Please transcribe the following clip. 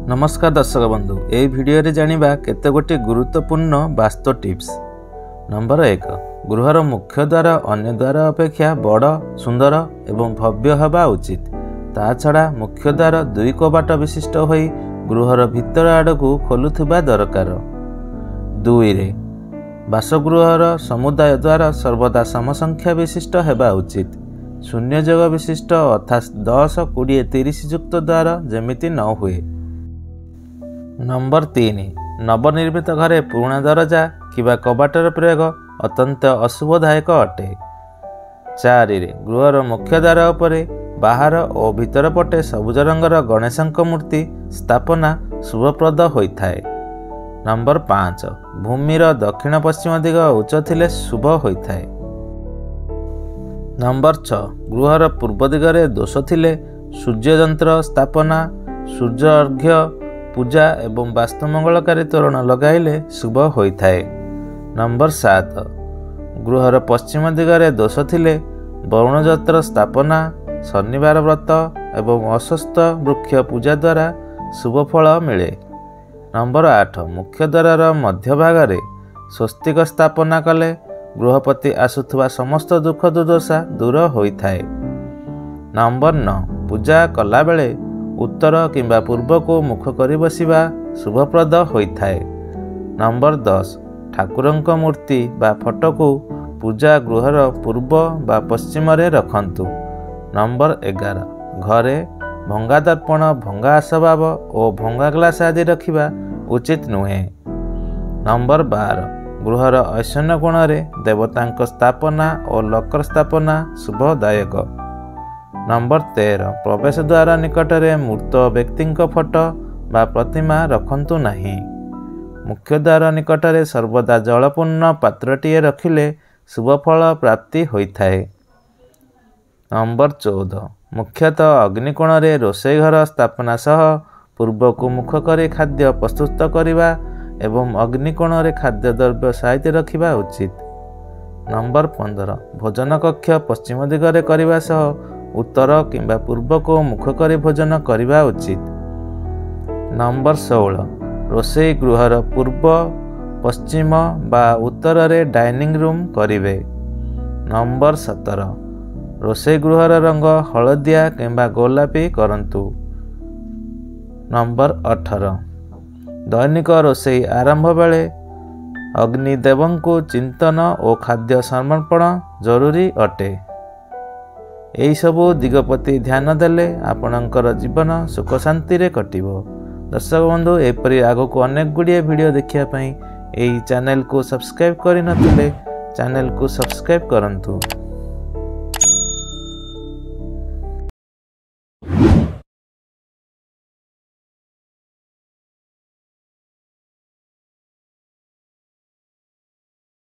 नमस्कार दर्शक बंधु ए भिडियो रे जानिबा केते गोटी गुरुत्वपूर्ण वास्तु टिप्स। नंबर 1 गृहर मुख्य द्वार अन्य द्वार अपेक्षा बड़ सुंदर एवं भव्य हवा उचित। ता छड़ा मुख्य द्वार 2 कबाट विशिष्ट होई गृहर भीतर आडकू खोलुथिबा दरकार। 2 रे बासगृहर समुदाय द्वार सर्वदा समसंख्या विशिष्ट हेबा उचित। शून्य जग विशिष्ट अर्थात 10, 20, 30 युक्त द्वार जेमिति न हुए। नंबर 3 नवनिर्मित घरे पुराणा दरजा किबा कबाटर प्रयोग अत्यंत अशुभदायक अटे। 4 गृहर मुख्य द्वार उपरे बाहर और भीतर पटे सबुज रंगर गणेशଙ୍କ मूर्ति स्थापना शुभप्रद होइथाए। नंबर 5 भूमिर दक्षिण पश्चिम दिग उच्च थिले शुभ होइथाए। नंबर 6 गृहर पूर्व दिगरे दोष थिले सूर्य यंत्र स्थापना सूर्य अर्घ्य पूजा एवं वास्तुमंगलकारी तोरण लगाइले शुभ होइथाए। नंबर 7 गृहर पश्चिम दिगरे दोष थिले वरुण यंत्र स्थापना शनिवार व्रत एवं अस्वस्थ वृक्ष पूजा द्वारा शुभ फल मिले। नंबर 8 मुख्य द्वार मध्य भागरे स्वस्तिक स्थापना कले गृहपति आसुथुवा समस्त दुख दुर्दशा दूर होइथाए। नंबर 9 पूजा कला बेले उत्तर किंबा पूर्व को मुख करी बसिबा शुभप्रद होइथाए। नंबर 10 ठाकुरଙ୍କ मूर्ति बा फोटो को पूजा गृहर पूर्व बा पश्चिम रे रखंतु। नंबर 11 घरे भंगा दर्पण भंगा आसबाब और भंगा ग्लास आदि रखिबा उचित नुहे। नंबर 12 गृहर ऐश्वर्य कोण रे देवतांक स्थापना और लकर स्थापना शुभदायक। नंबर 13 प्रवेश द्वार निकट रे मूर्त व्यक्ति फोटो बा प्रतिमा रखंतु नहीं। मुख्य द्वार निकट रे सर्वदा जलपूर्ण पात्रटीए रखिले शुभफल प्राप्ति होइथाए। नंबर 14 मुख्यतः अग्निकोण रे रोषेई घर स्थापना सह पूर्व को मुख करी खाद्य प्रस्तुत करिबा एवं अग्निकोण रे खाद्य द्रव्य साइते रखिबा उचित। नंबर 15 भोजन कक्ष पश्चिम दिगरे करिबा सह उत्तर किंबा पूर्व को मुख करी भोजन करिबा उचित। नंबर 16 रोषेई गृहर पूर्व पश्चिम बा उत्तर रे डाइनिंग रूम करिवे। नंबर 17 रोषेई गृहर रंग हलदिया किंबा गोलापी करंतु। नंबर 18 दैनिक रोषेई आरंभ बेले अग्निदेवंकु चिंतन और खाद्य समर्पण जरूरी अटे। एई सबु दिगपति ध्यान देले आपणकर जीवन सुख शांति रे कटिबो। दर्शक बंधु एपरि आगको अनेक गुड़िए वीडियो देखिया पई एई चैनल को सब्सक्राइब करि नथिले चैनल को सब्सक्राइब करंतु।